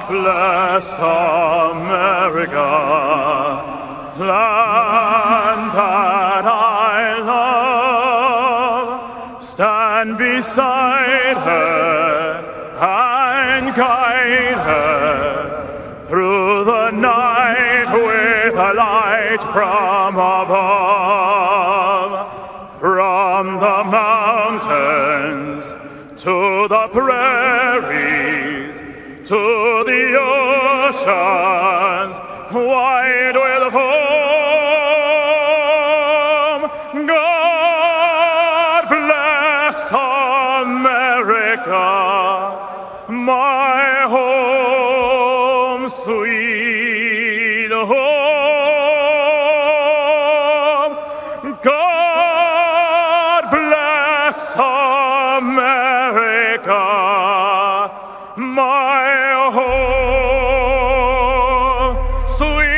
bless America, land that I love. Stand beside her and guide her through the night with a light from above. From the mountains to the prairies, to the oceans wide with foam. God bless America, my home, sweet home. God bless America, my home, sweet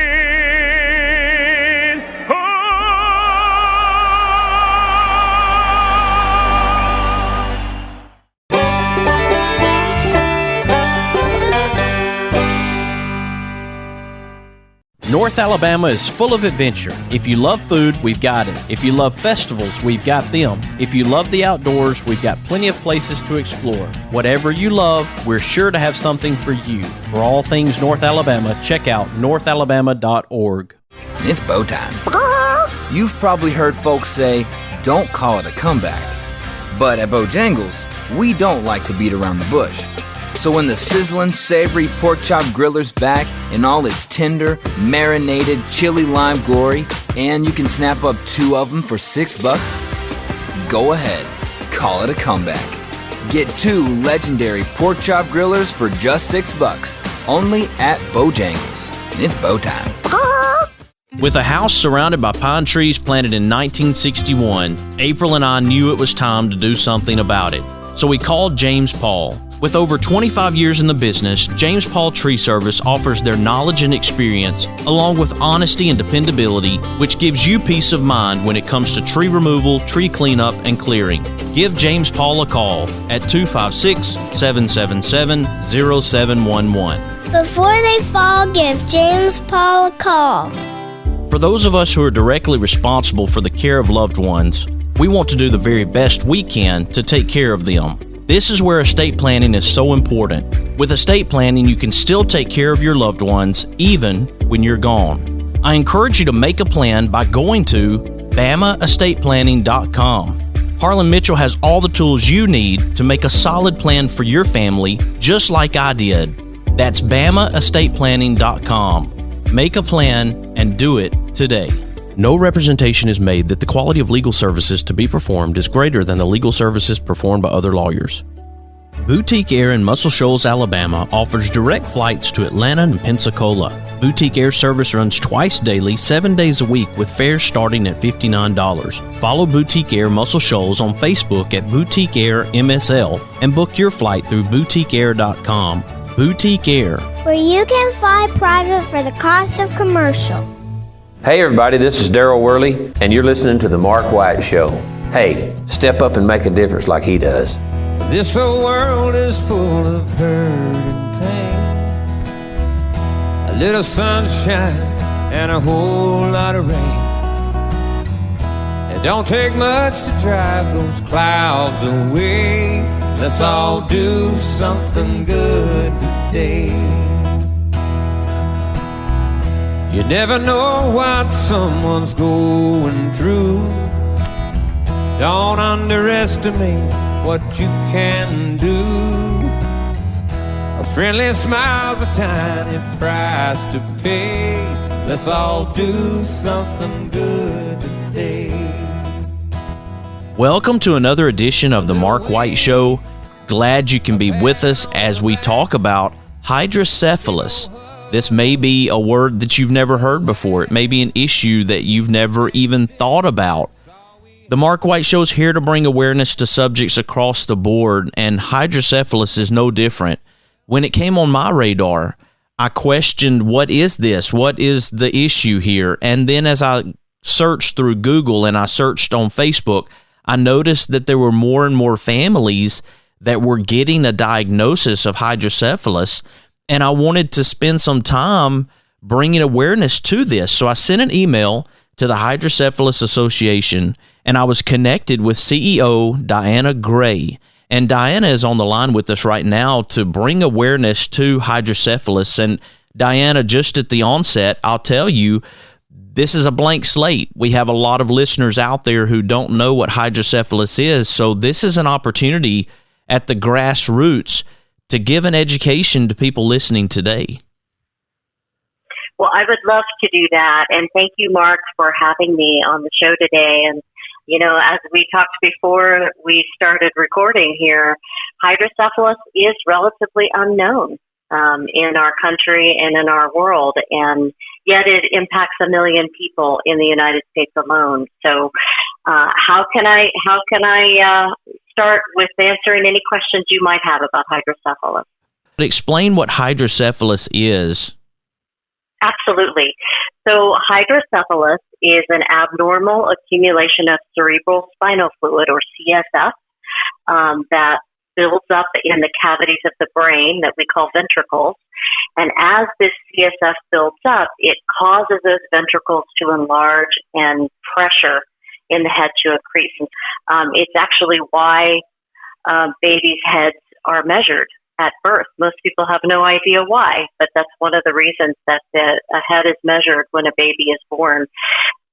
North Alabama is full of adventure. If you love food, we've got it. If you love festivals, we've got them. If you love the outdoors, we've got plenty of places to explore. Whatever you love, we're sure to have something for you. For all things North Alabama, check out northalabama.org. It's bow time. You've probably heard folks say, don't call it a comeback. But at Bojangles, we don't like to beat around the bush. So when the sizzling, savory pork chop griller's back in all its tender, marinated, chili lime glory, and you can snap up 2 of them for $6, go ahead, call it a comeback. Get 2 legendary pork chop grillers for just $6, only at Bojangles. It's bow time. With a house surrounded by pine trees planted in 1961, April and I knew it was time to do something about it. So we called James Paul. With over 25 years in the business, James Paul Tree Service offers their knowledge and experience, along with honesty and dependability, which gives you peace of mind when it comes to tree removal, tree cleanup, and clearing. Give James Paul a call at 256-777-0711. Before they fall, give James Paul a call. For those of us who are directly responsible for the care of loved ones, we want to do the very best we can to take care of them. This is where estate planning is so important. With estate planning, you can still take care of your loved ones even when you're gone. I encourage you to make a plan by going to BamaEstatePlanning.com. Harlan Mitchell has all the tools you need to make a solid plan for your family, just like I did. That's BamaEstatePlanning.com. Make a plan and do it today. No representation is made that the quality of legal services to be performed is greater than the legal services performed by other lawyers. Boutique Air in Muscle Shoals, Alabama offers direct flights to Atlanta and Pensacola. Boutique Air service runs twice daily, 7 days a week with fares starting at $59. Follow Boutique Air Muscle Shoals on Facebook at Boutique Air MSL and book your flight through boutiqueair.com. Boutique Air, where you can fly private for the cost of commercial. Hey everybody, this is Daryl Worley, and you're listening to The Mark White Show. Hey, step up and make a difference like he does. This old world is full of hurt and pain. A little sunshine and a whole lot of rain. It don't take much to drive those clouds away. Let's all do something good today. You never know what someone's going through. Don't underestimate what you can do. A friendly smile's a tiny price to pay. Let's all do something good today. welcome to another edition of the Mark White Show. Glad you can be with us as we talk about hydrocephalus. This may be a word that you've never heard before. It may be an issue that you've never even thought about. The Mark White Show is here to bring awareness to subjects across the board, and hydrocephalus is no different. When it came on my radar, I questioned, what is this? What is the issue here? And then as I searched through Google and I searched on Facebook, I noticed that there were more and more families that were getting a diagnosis of hydrocephalus, and I wanted to spend some time bringing awareness to this. So I sent an email to the Hydrocephalus Association, and I was connected with CEO Diana Gray. And Diana is on the line with us right now to bring awareness to hydrocephalus. And Diana, just at the onset, I'll tell you, this is a blank slate. We have a lot of listeners out there who don't know what hydrocephalus is. So this is an opportunity at the grassroots to give an education to people listening today. Well, I would love to do that. And thank you, Mark, for having me on the show today. And, you know, as we talked before we started recording here, hydrocephalus is relatively unknown in our country and in our world. And yet it impacts 1 million people in the United States alone. So how can I start with answering any questions you might have about hydrocephalus? Explain what hydrocephalus is. Absolutely. So hydrocephalus is an abnormal accumulation of cerebral spinal fluid, or CSF, that builds up in the cavities of the brain that we call ventricles. And as this CSF builds up, it causes those ventricles to enlarge and pressure in the head to increase. It's actually why babies' heads are measured at birth. Most people have no idea why, but that's one of the reasons that a head is measured when a baby is born.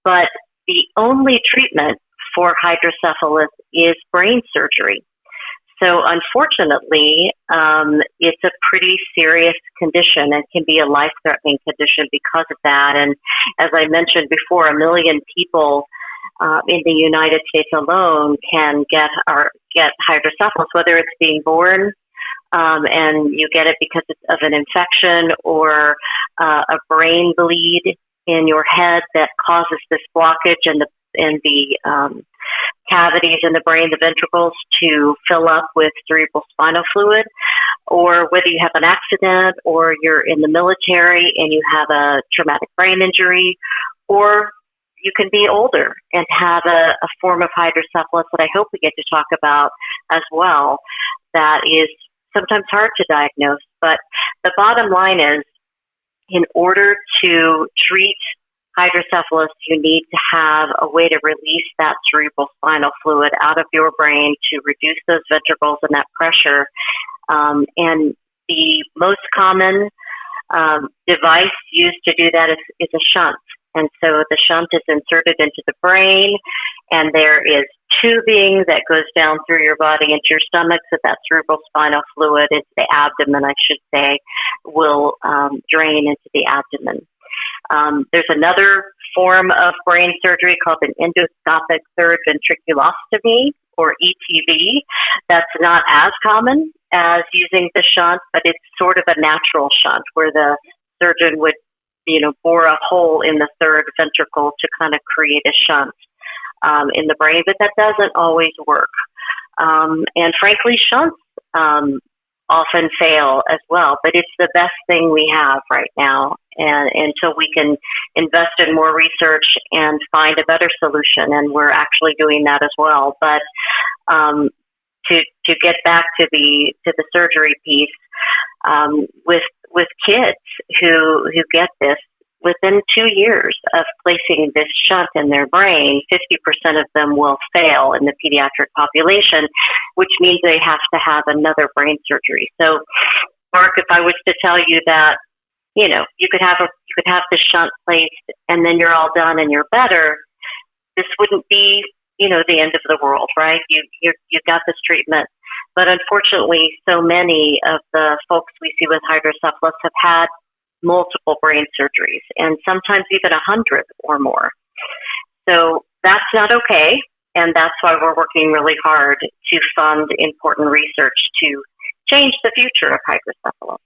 But the only treatment for hydrocephalus is brain surgery. So unfortunately, it's a pretty serious condition and can be a life-threatening condition because of that. And as I mentioned before, 1 million people in the United States alone can get hydrocephalus, whether it's being born and you get it because of an infection or a brain bleed in your head that causes this blockage and the cavities in the brain, the ventricles, to fill up with cerebral spinal fluid, or whether you have an accident or you're in the military and you have a traumatic brain injury, or you can be older and have a form of hydrocephalus that I hope we get to talk about as well, that is sometimes hard to diagnose. But the bottom line is, in order to treat hydrocephalus, you need to have a way to release that cerebral spinal fluid out of your brain to reduce those ventricles and that pressure. And the most common device used to do that is a shunt. And so the shunt is inserted into the brain, and there is tubing that goes down through your body into your stomach, so that cerebral spinal fluid, into the abdomen, I should say, will drain into the abdomen. There's another form of brain surgery called an endoscopic third ventriculostomy, or ETV. That's not as common as using the shunt, but it's sort of a natural shunt where the surgeon would, bore a hole in the third ventricle to kind of create a shunt in the brain, but that doesn't always work. And frankly, shunts often fail as well, but it's the best thing we have right now, and until we can invest in more research and find a better solution, and we're actually doing that as well. But to get back to the surgery piece, with kids who get this, within 2 years of placing this shunt in their brain, 50% of them will fail in the pediatric population, which means they have to have another brain surgery. So, Mark, if I was to tell you that, you could have the shunt placed and then you're all done and you're better, this wouldn't be, the end of the world, right? You got this treatment. But unfortunately, so many of the folks we see with hydrocephalus have had multiple brain surgeries, and sometimes even 100 or more. So that's not okay, and that's why we're working really hard to fund important research to change the future of hydrocephalus.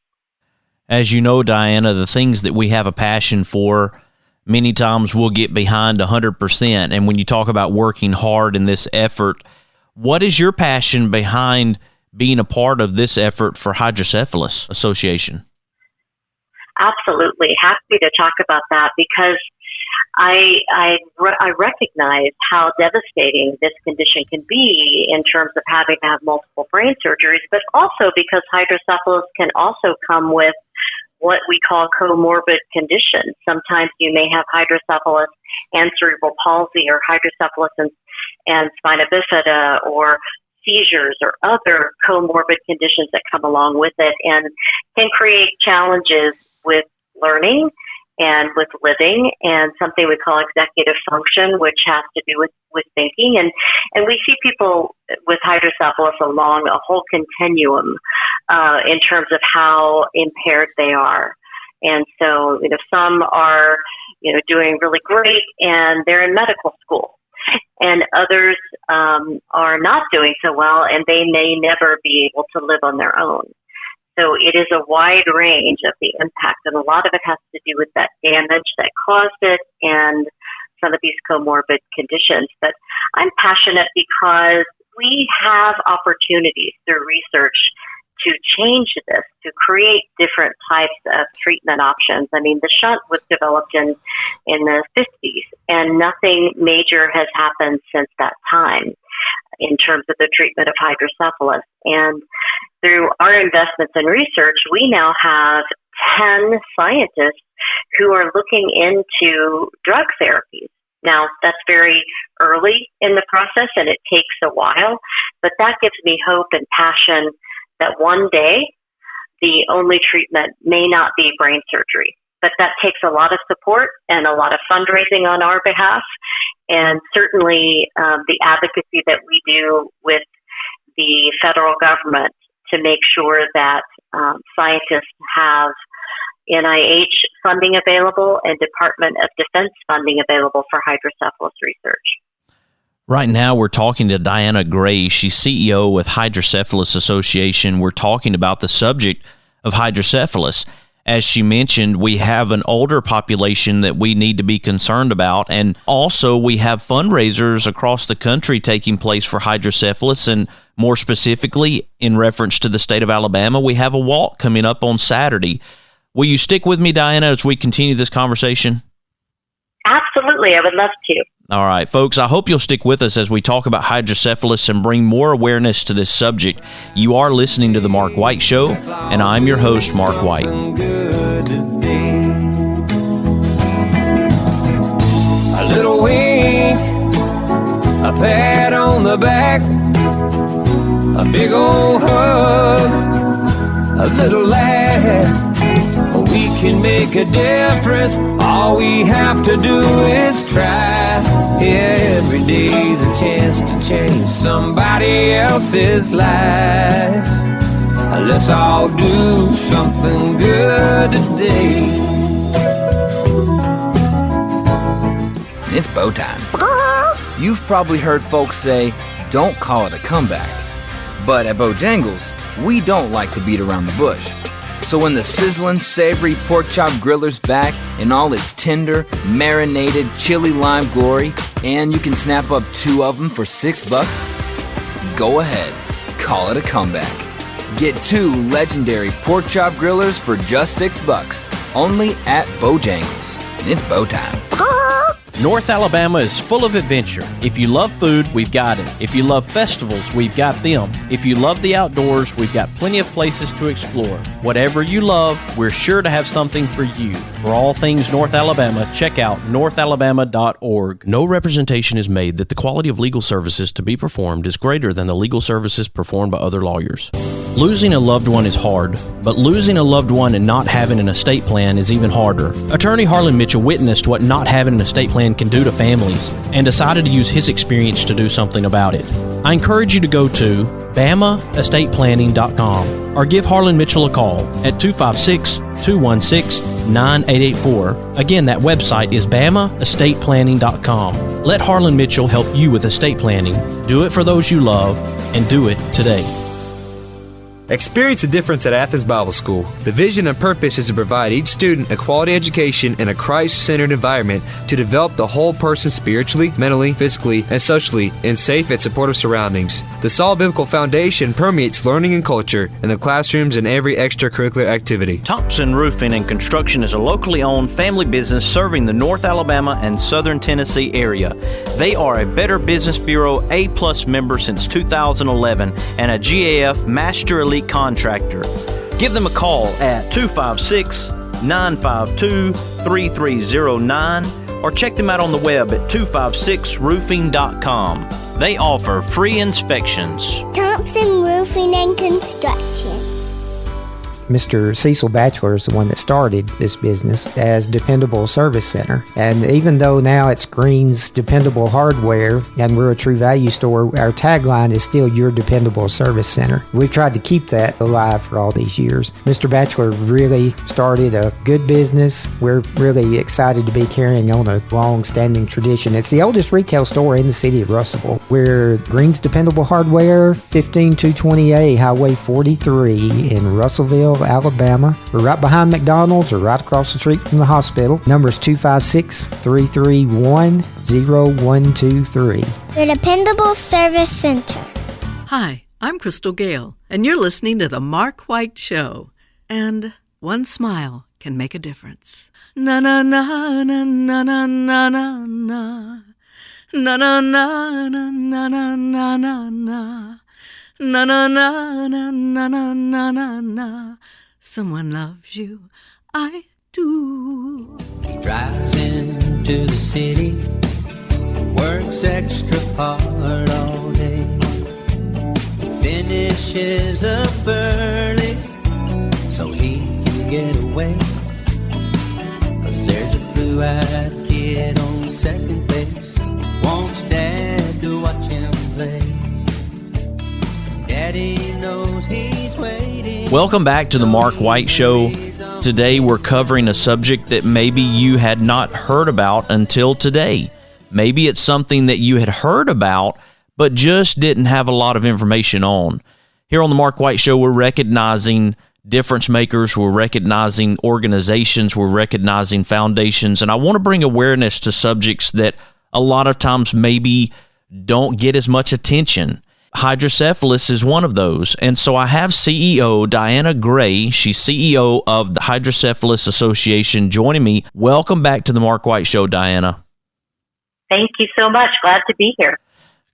As you know, Diana, the things that we have a passion for, many times we'll get behind 100%. And when you talk about working hard in this effort, what is your passion behind being a part of this effort for Hydrocephalus Association? Absolutely. Happy to talk about that, because I recognize how devastating this condition can be in terms of having to have multiple brain surgeries, but also because hydrocephalus can also come with what we call comorbid conditions. Sometimes you may have hydrocephalus and cerebral palsy, or hydrocephalus and spina bifida, or seizures, or other comorbid conditions that come along with it, and can create challenges with learning and with living, and something we call executive function, which has to do with thinking. And we see people with hydrocephalus along a whole continuum in terms of how impaired they are. And so, some are, doing really great, and they're in medical school. And others are not doing so well, and they may never be able to live on their own. So it is a wide range of the impact, and a lot of it has to do with that damage that caused it and some of these comorbid conditions. But I'm passionate because we have opportunities through research to change this, to create different types of treatment options. I mean, the shunt was developed in the 50s, and nothing major has happened since that time in terms of the treatment of hydrocephalus. And through our investments in research, we now have 10 scientists who are looking into drug therapies. Now, that's very early in the process, and it takes a while, but that gives me hope and passion that one day the only treatment may not be brain surgery. But that takes a lot of support and a lot of fundraising on our behalf, and certainly the advocacy that we do with the federal government to make sure that scientists have NIH funding available and Department of Defense funding available for hydrocephalus research. Right now, we're talking to Diana Gray. She's CEO with Hydrocephalus Association. We're talking about the subject of hydrocephalus. As she mentioned, we have an older population that we need to be concerned about, and also we have fundraisers across the country taking place for hydrocephalus, and more specifically, in reference to the state of Alabama, we have a walk coming up on Saturday. Will you stick with me, Diana, as we continue this conversation? Absolutely, I would love to. All right, folks, I hope you'll stick with us as we talk about hydrocephalus and bring more awareness to this subject. You are listening to The Mark White Show, and I'm your host, Mark White. A little wink, a pat on the back, a big old hug, a little laugh. We can make a difference. All we have to do is try. Yeah, every day's a chance to change somebody else's life. Let's all do something good today. It's bow time. You've probably heard folks say, don't call it a comeback. But at Bojangles, we don't like to beat around the bush. So when the sizzling, savory pork chop griller's back in all its tender, marinated, chili lime glory, and you can snap up 2 of them for $6, go ahead, call it a comeback. Get 2 legendary pork chop grillers for just $6, only at Bojangles. It's bow time. North Alabama is full of adventure. If you love food, we've got it. If you love festivals, we've got them. If you love the outdoors, we've got plenty of places to explore. Whatever you love, we're sure to have something for you. For all things North Alabama, check out northalabama.org. No representation is made that the quality of legal services to be performed is greater than the legal services performed by other lawyers. Losing a loved one is hard, but losing a loved one and not having an estate plan is even harder. Attorney Harlan Mitchell witnessed what not having an estate plan can do to families and decided to use his experience to do something about it. I encourage you to go to BamaEstatePlanning.com or give Harlan Mitchell a call at 256-216-9884. Again, that website is BamaEstatePlanning.com. Let Harlan Mitchell help you with estate planning. Do it for those you love, and do it today. Experience the difference at Athens Bible School. The vision and purpose is to provide each student a quality education in a Christ-centered environment to develop the whole person spiritually, mentally, physically, and socially in safe and supportive surroundings. The solid biblical foundation permeates learning and culture in the classrooms and every extracurricular activity. Thompson Roofing and Construction is a locally owned family business serving the North Alabama and Southern Tennessee area. They are a Better Business Bureau A+ member since 2011 and a GAF Master Elite contractor. Give them a call at 256-952-3309 or check them out on the web at 256roofing.com. They offer free inspections. Thompson Roofing and Construction. Mr. Cecil Batchelor is the one that started this business as Dependable Service Center. And even though now it's Green's Dependable Hardware and we're a True Value store, our tagline is still Your Dependable Service Center. We've tried to keep that alive for all these years. Mr. Batchelor really started a good business. We're really excited to be carrying on a long-standing tradition. It's the oldest retail store in the city of Russellville. We're Green's Dependable Hardware, 15220A Highway 43 in Russellville, Alabama. We're right behind McDonald's or right across the street from the hospital. Number is 256-331-0123. Your Dependable Service Center. Hi, I'm Crystal Gale, and you're listening to The Mark White Show. And one smile can make a difference. Na na na na na na na na na. Na na na na na na na na na. Na na na na na na na na na. Someone loves you, I do. He drives into the city, works extra hard all day, finishes up early so he can get away. 'Cause there's a blue-eyed kid on second base, wants Dad to watch him play. Daddy knows he's waiting. Welcome back to the Mark White Show. Today we're covering a subject that maybe you had not heard about until today. Maybe it's something that you had heard about but just didn't have a lot of information on. Here on the Mark White Show, we're recognizing difference makers, we're recognizing organizations, we're recognizing foundations, and I want to bring awareness to subjects that a lot of times maybe don't get as much attention. Hydrocephalus is one of those. And so I have CEO Diana Gray. She's CEO of the Hydrocephalus Association joining me. Welcome back to the Mark White Show, Diana. Thank you so much. Glad to be here.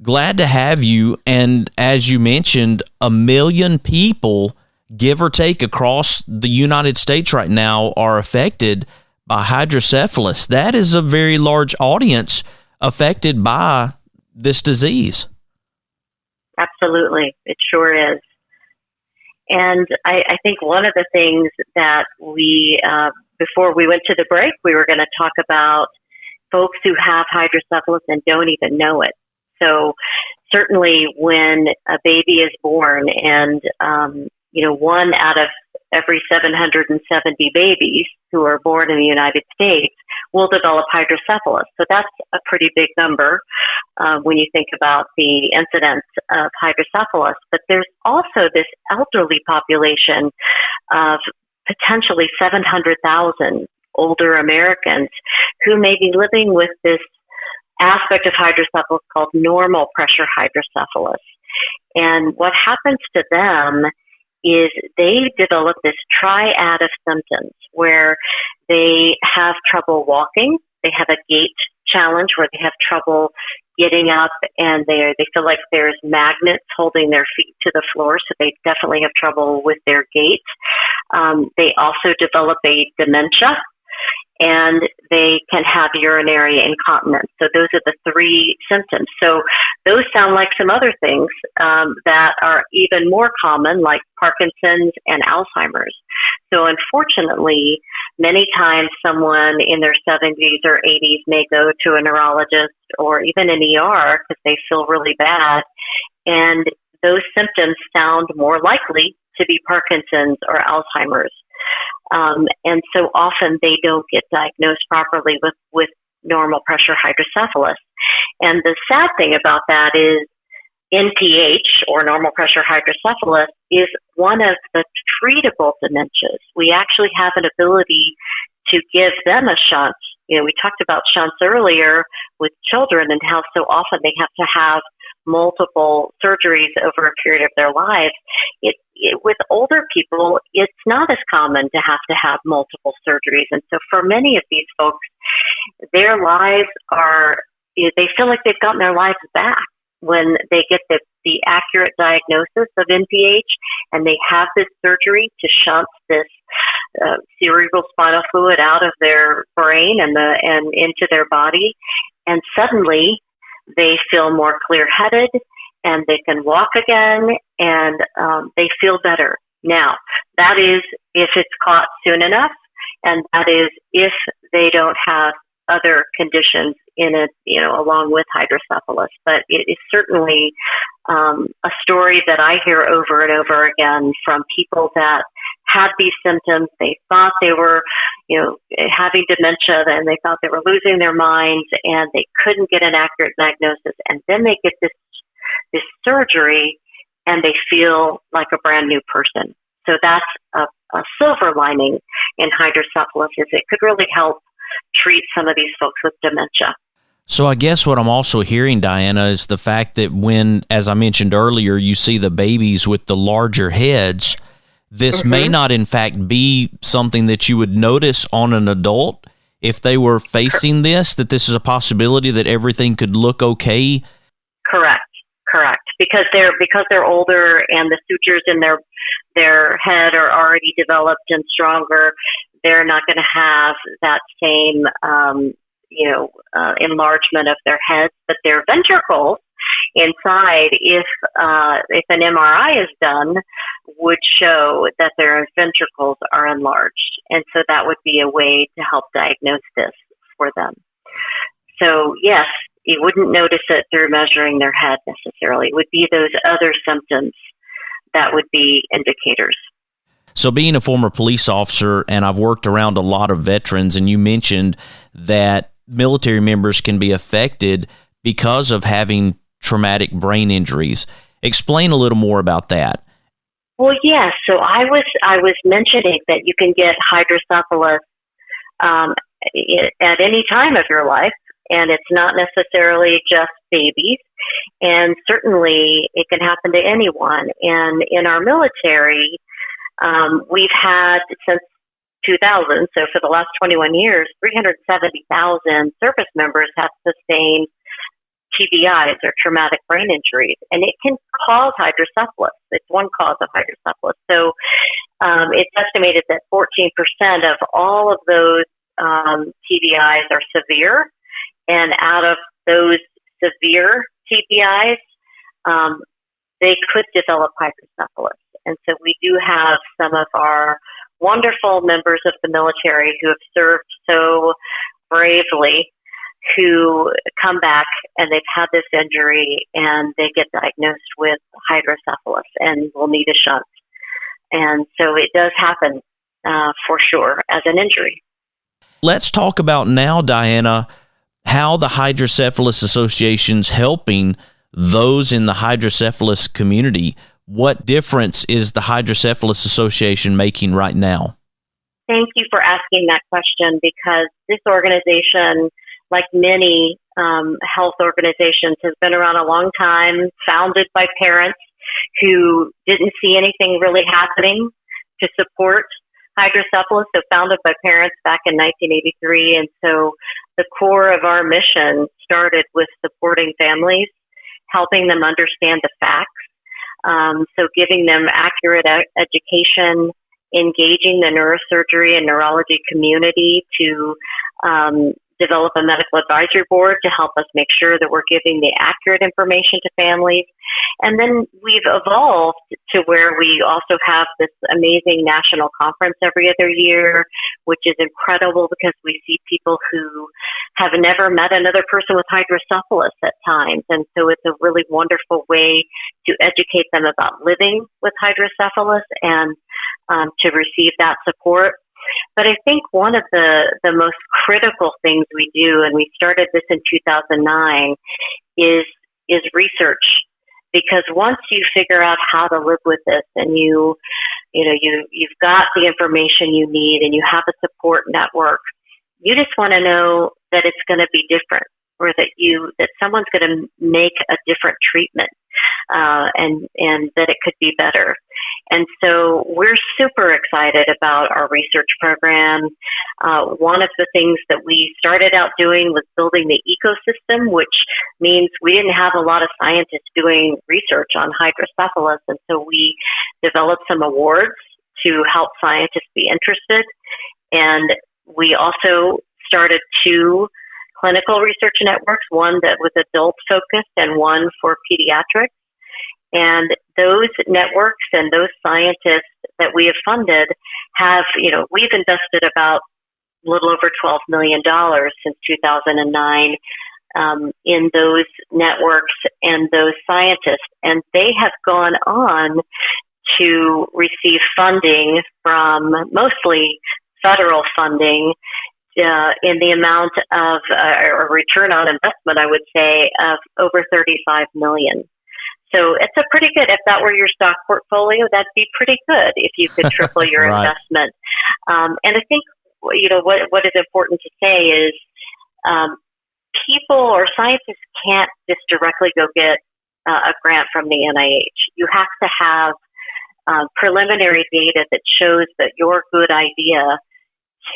Glad to have you. And as you mentioned, 1 million people, give or take, across the United States right now are affected by hydrocephalus. That is a very large audience affected by this disease. Absolutely. It sure is. And I think one of the things that we, before we went to the break, we were going to talk about folks who have hydrocephalus and don't even know it. So certainly when a baby is born and, one out of every 770 babies who are born in the United States will develop hydrocephalus. So that's a pretty big number when you think about the incidence of hydrocephalus. But there's also this elderly population of potentially 700,000 older Americans who may be living with this aspect of hydrocephalus called normal pressure hydrocephalus. And what happens to them is they develop this triad of symptoms where they have trouble walking, they have a gait challenge where they have trouble getting up, and they feel like there's magnets holding their feet to the floor, so they definitely have trouble with their gait. They also develop a dementia, and they can have urinary incontinence. So those are the three symptoms. So those sound like some other things that are even more common, like Parkinson's and Alzheimer's. So unfortunately, many times someone in their 70s or 80s may go to a neurologist or even an ER because they feel really bad, and those symptoms sound more likely to be Parkinson's or Alzheimer's. And so often they don't get diagnosed properly with normal pressure hydrocephalus. And the sad thing about that is NPH, or normal pressure hydrocephalus, is one of the treatable dementias. We actually have an ability to give them a shunt. We talked about shunts earlier with children and how so often they have to have multiple surgeries over a period of their lives. With older people, it's not as common to have multiple surgeries. And so for many of these folks, their lives they feel like they've gotten their lives back when they get the the accurate diagnosis of MPH, and they have this surgery to shunt this cerebral spinal fluid out of their brain and into their body, and suddenly they feel more clear-headed, and they can walk again, and they feel better. Now, that is if it's caught soon enough, and that is if they don't have other conditions in it, along with hydrocephalus. But it is certainly a story that I hear over and over again from people that had these symptoms. They thought they were, having dementia, and they thought they were losing their minds, and they couldn't get an accurate diagnosis. And then they get this surgery, and they feel like a brand new person. So that's a silver lining in hydrocephalus, is it could really help treat some of these folks with dementia. So I guess what I'm also hearing, Diana, is the fact that when, as I mentioned earlier, you see the babies with the larger heads, this may not in fact be something that you would notice on an adult if they were facing this, that this is a possibility that everything could look okay. Correct. Because they're older and the sutures in their head are already developed and stronger, they're not going to have that same enlargement of their heads, but their ventricles inside, if an MRI is done, would show that their ventricles are enlarged, and so that would be a way to help diagnose this for them. So yes, you wouldn't notice it through measuring their head necessarily. It would be those other symptoms that would be indicators. So being a former police officer, and I've worked around a lot of veterans, and you mentioned that military members can be affected because of having traumatic brain injuries. Explain a little more about that. Well, yes. So I was mentioning that you can get hydrocephalus at any time of your life, and it's not necessarily just babies. And certainly it can happen to anyone. And in our military, we've had since 2000, so for the last 21 years, 370,000 service members have sustained TBIs, or traumatic brain injuries, and it can cause hydrocephalus. It's one cause of hydrocephalus. So it's estimated that 14% of all of those TBIs are severe, and out of those severe TBIs, they could develop hydrocephalus. And so we do have some of our wonderful members of the military who have served so bravely, who come back and they've had this injury and they get diagnosed with hydrocephalus and will need a shunt. And so it does happen for sure as an injury. Let's talk about now, Diana, how the Hydrocephalus Association's helping those in the hydrocephalus community. What difference is the Hydrocephalus Association making right now? Thank you for asking that question, because this organization, like many health organizations, has been around a long time, founded by parents who didn't see anything really happening to support hydrocephalus, so founded by parents back in 1983. And so the core of our mission started with supporting families, helping them understand the facts, so giving them accurate education, engaging the neurosurgery and neurology community to develop a medical advisory board to help us make sure that we're giving the accurate information to families. And then we've evolved to where we also have this amazing national conference every other year, which is incredible because we see people who have never met another person with hydrocephalus at times. And so it's a really wonderful way to educate them about living with hydrocephalus and to receive that support. But I think one of the most critical things we do, and we started this in 2009, is research. Because once you figure out how to live with this, and you've got the information you need, and you have a support network, you just want to know that it's going to be different. or that someone's going to make a different treatment, and that it could be better. And so we're super excited about our research program. One of the things that we started out doing was building the ecosystem, which means we didn't have a lot of scientists doing research on hydrocephalus. And so we developed some awards to help scientists be interested. And we also started 2 clinical research networks, one that was adult focused and one for pediatrics. And those networks and those scientists that we have funded have, we've invested about a little over $12 million since 2009 in those networks and those scientists. And they have gone on to receive funding from mostly federal funding in the amount of a return on investment, I would say, of over $35 million. So it's a pretty good, if that were your stock portfolio, that'd be pretty good if you could triple your Right. investment. And I think, what is important to say is people or scientists can't just directly go get a grant from the NIH. You have to have preliminary data that shows that your good idea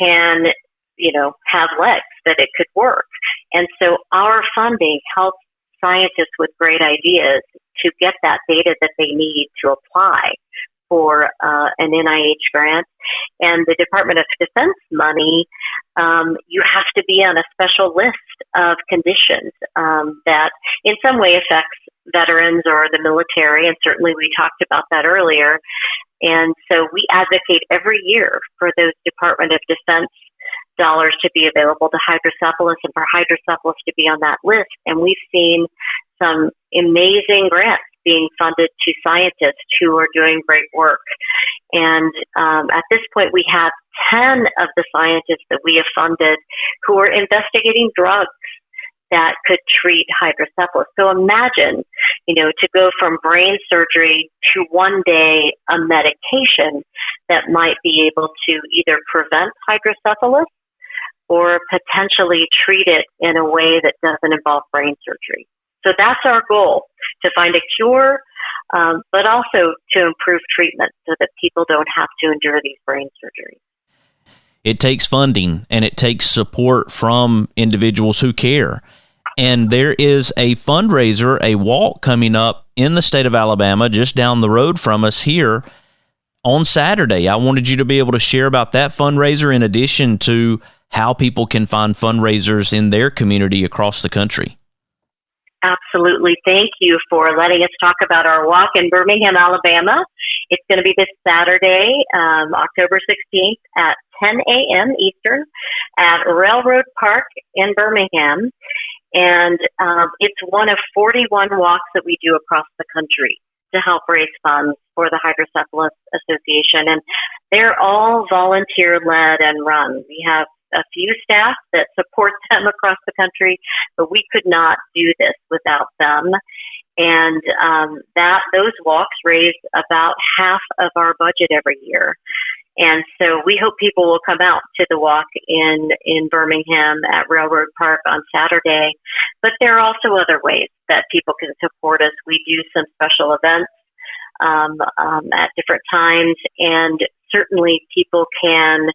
can, have legs, that it could work. And so our funding helps scientists with great ideas to get that data that they need to apply for an NIH grant. And the Department of Defense money, you have to be on a special list of conditions that in some way affects veterans or the military, and certainly we talked about that earlier. And so we advocate every year for those Department of Defense dollars to be available to hydrocephalus and for hydrocephalus to be on that list. And we've seen some amazing grants being funded to scientists who are doing great work. And at this point, we have 10 of the scientists that we have funded who are investigating drugs that could treat hydrocephalus. So imagine, to go from brain surgery to one day a medication that might be able to either prevent hydrocephalus or potentially treat it in a way that doesn't involve brain surgery. So that's our goal, to find a cure, but also to improve treatment so that people don't have to endure these brain surgeries. It takes funding and it takes support from individuals who care. And there is a fundraiser, a walk coming up in the state of Alabama, just down the road from us here on Saturday. I wanted you to be able to share about that fundraiser in addition to how people can find fundraisers in their community across the country. Absolutely. Thank you for letting us talk about our walk in Birmingham, Alabama. It's going to be this Saturday, October 16th at 10 a.m. Eastern at Railroad Park in Birmingham. And it's one of 41 walks that we do across the country to help raise funds for the Hydrocephalus Association. And they're all volunteer-led and run. We have a few staff that support them across the country, but we could not do this without them. And those walks raise about half of our budget every year. And so we hope people will come out to the walk in Birmingham at Railroad Park on Saturday. But there are also other ways that people can support us. We do some special events at different times, and certainly people can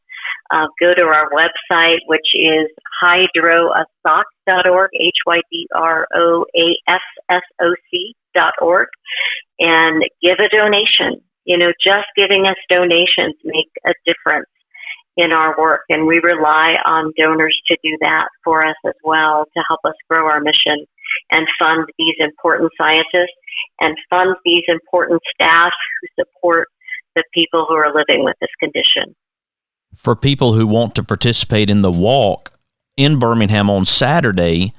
go to our website, which is hydroasoc.org, HYDROASSOC.org, and give a donation. Just giving us donations make a difference in our work, and we rely on donors to do that for us as well, to help us grow our mission and fund these important scientists and fund these important staff who support the people who are living with this condition. For people who want to participate in the walk in Birmingham on Saturday,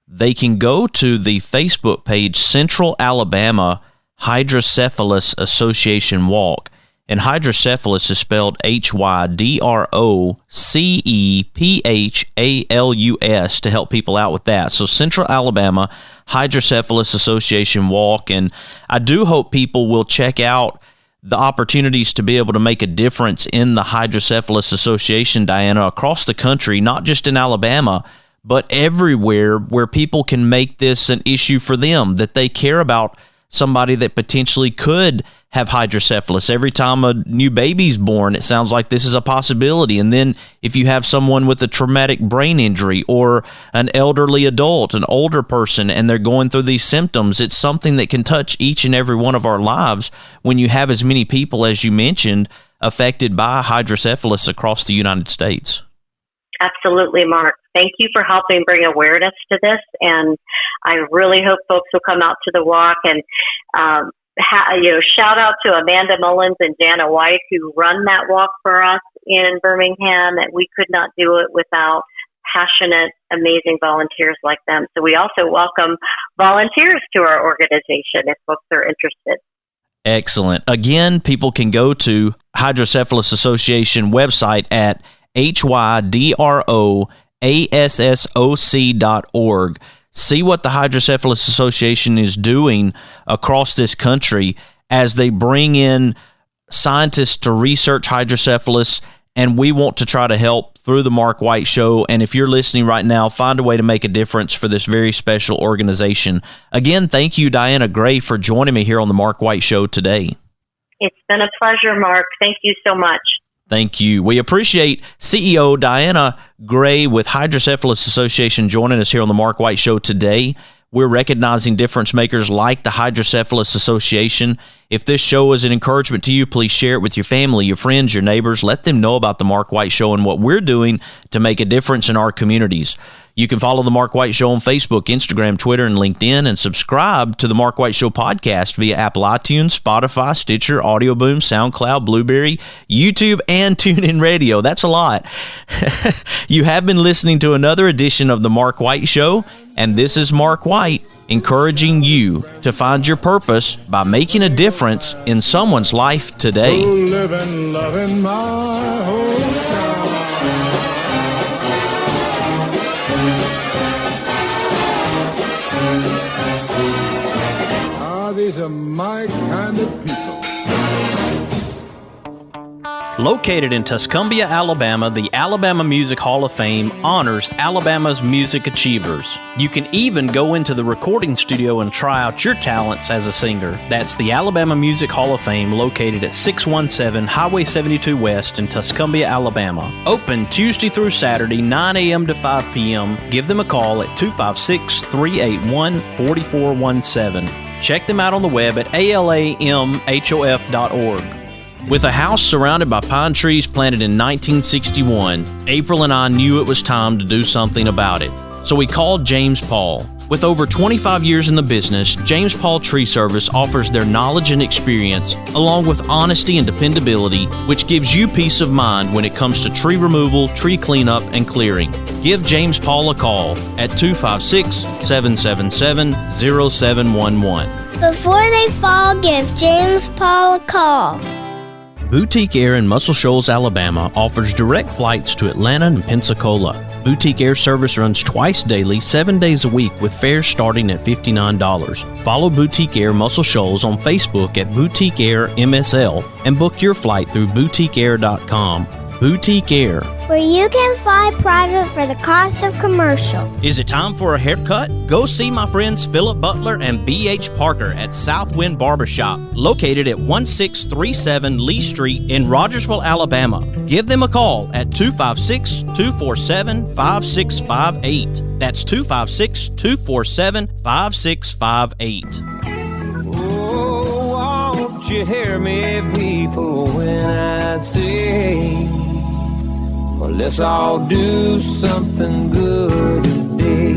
they can go to the Facebook page Central Alabama Hydrocephalus Association Walk. And hydrocephalus is spelled HYDROCEPHALUS to help people out with that. So Central Alabama Hydrocephalus Association Walk. And I do hope people will check out the opportunities to be able to make a difference in the Hydrocephalus Association, Diana, across the country, not just in Alabama, but everywhere where people can make this an issue for them, that they care about somebody that potentially could have hydrocephalus. Every time a new baby's born, it sounds like this is a possibility. And then if you have someone with a traumatic brain injury or an elderly adult, an older person, and they're going through these symptoms, it's something that can touch each and every one of our lives when you have as many people, as you mentioned, affected by hydrocephalus across the United States. Absolutely, Mark. Thank you for helping bring awareness to this, and I really hope folks will come out to the walk. And shout out to Amanda Mullins and Jana White, who run that walk for us in Birmingham. And we could not do it without passionate, amazing volunteers like them. So we also welcome volunteers to our organization if folks are interested. Excellent. Again, people can go to Hydrocephalus Association website at hydroassoc.org. See what the Hydrocephalus Association is doing across this country as they bring in scientists to research hydrocephalus, and we want to try to help through the Mark White Show. And if you're listening right now, find a way to make a difference for this very special organization. Again, thank you, Diana Gray, for joining me here on the Mark White Show today. It's been a pleasure, Mark. Thank you so much. Thank you. We appreciate CEO Diana Gray with Hydrocephalus Association joining us here on the Mark White Show today. We're recognizing difference makers like the Hydrocephalus Association. If this show is an encouragement to you, please share it with your family, your friends, your neighbors. Let them know about the Mark White Show and what we're doing to make a difference in our communities. You can follow the Mark White Show on Facebook, Instagram, Twitter, and LinkedIn, and subscribe to the Mark White Show podcast via Apple iTunes, Spotify, Stitcher, Audio Boom, SoundCloud, Blueberry, YouTube, and TuneIn Radio. That's a lot. You have been listening to another edition of the Mark White Show, and this is Mark White encouraging you to find your purpose by making a difference in someone's life today. Live and love in my hometown. These are my kind of people. Located in Tuscumbia, Alabama, the Alabama Music Hall of Fame honors Alabama's music achievers. You can even go into the recording studio and try out your talents as a singer. That's the Alabama Music Hall of Fame, located at 617 Highway 72 West in Tuscumbia, Alabama. Open Tuesday through Saturday, 9 a.m. to 5 p.m. Give them a call at 256-381-4417. Check them out on the web at alamhof.org. With a house surrounded by pine trees planted in 1961, April and I knew it was time to do something about it. So we called James Paul. With over 25 years in the business, James Paul Tree Service offers their knowledge and experience, along with honesty and dependability, which gives you peace of mind when it comes to tree removal, tree cleanup, and clearing. Give James Paul a call at 256-777-0711. Before they fall, give James Paul a call. Boutique Air in Muscle Shoals, Alabama offers direct flights to Atlanta and Pensacola. Boutique Air service runs twice daily, 7 days a week, with fares starting at $59. Follow Boutique Air Muscle Shoals on Facebook at Boutique Air MSL and book your flight through boutiqueair.com. Boutique Air, where you can fly private for the cost of commercial. Is it time for a haircut? Go see my friends Philip Butler and B.H. Parker at Southwind Barbershop, located at 1637 Lee Street in Rogersville, Alabama. Give them a call at 256-247-5658. That's 256-247-5658. Oh, won't you hear me, people, when I say, well, let's all do something good today.